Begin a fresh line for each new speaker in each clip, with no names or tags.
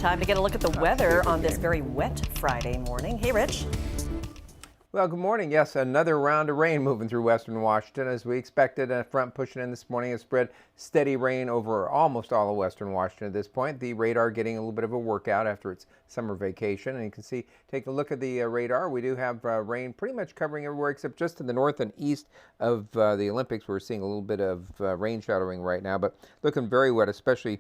Time to get a look at the weather on this very wet Friday morning. Hey, Rich.
Well, good morning. Yes, another round of rain moving through western Washington as we expected. A front pushing in this morning has spread steady rain over almost all of western Washington at this point. The radar getting a little bit of a workout after its summer vacation. And you can see, take a look at the radar. We do have rain pretty much covering everywhere except just to the north and east of the Olympics. We're seeing a little bit of rain shadowing right now, but looking very wet, especially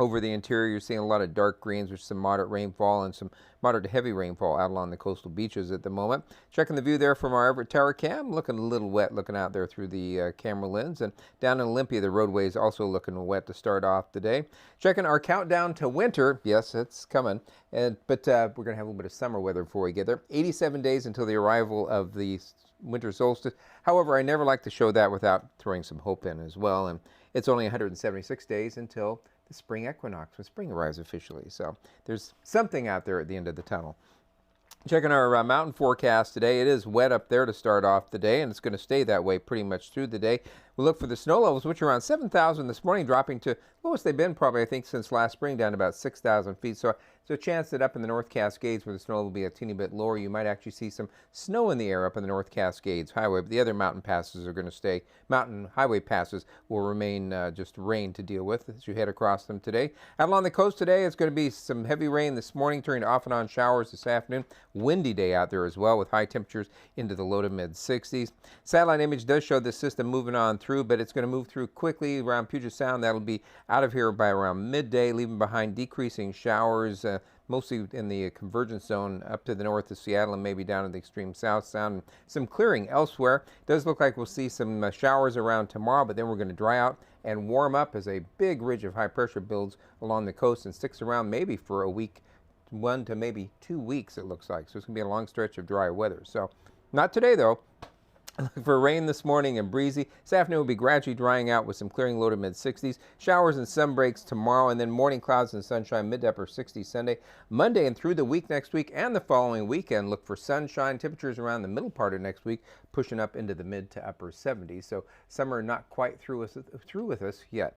over the interior. You're seeing a lot of dark greens with some moderate rainfall and some moderate to heavy rainfall out along the coastal beaches at the moment. Checking the view there from our Everett Tower cam, looking a little wet looking out there through the camera lens. And down in Olympia, the roadway is also looking wet to start off today. Checking our countdown to winter. Yes, it's coming. But we're going to have a little bit of summer weather before we get there. 87 days until the arrival of the winter solstice. However, I never like to show that without throwing some hope in as well. And it's only 176 days until the spring equinox, when spring arrives officially. So there's something out there at the end of the tunnel. Checking our mountain forecast today, it is wet up there to start off the day, and it's going to stay that way pretty much through the day. We'll look for the snow levels, which are around 7,000 this morning, dropping to lowest they've been probably, I think, since last spring, down to about 6,000 feet. So there's a chance that up in the North Cascades, where the snow will be a teeny bit lower, you might actually see some snow in the air up in the North Cascades Highway. But the other mountain passes are going to stay. Mountain highway passes will remain just rain to deal with as you head across them today. Out along the coast today, it's going to be some heavy rain this morning, turning to off and on showers this afternoon. Windy day out there as well, with high temperatures into the low to mid 60s. Satellite image does show this system moving on through, but it's going to move through quickly around Puget Sound. That'll be out of here by around midday, leaving behind decreasing showers, mostly in the convergence zone up to the north of Seattle and maybe down to the extreme south sound. And some clearing elsewhere. It does look like we'll see some showers around tomorrow, but then we're going to dry out and warm up as a big ridge of high pressure builds along the coast and sticks around maybe for a week, 1 to maybe 2 weeks, it looks like. So it's going to be a long stretch of dry weather. So not today, though. Look for rain this morning and breezy. This afternoon will be gradually drying out with some clearing, low to mid 60s. Showers and sun breaks tomorrow, and then morning clouds and sunshine, mid to upper 60s Sunday. Monday and through the week next week and the following weekend, look for sunshine. Temperatures around the middle part of next week, pushing up into the mid to upper 70s. So summer not quite through with us yet.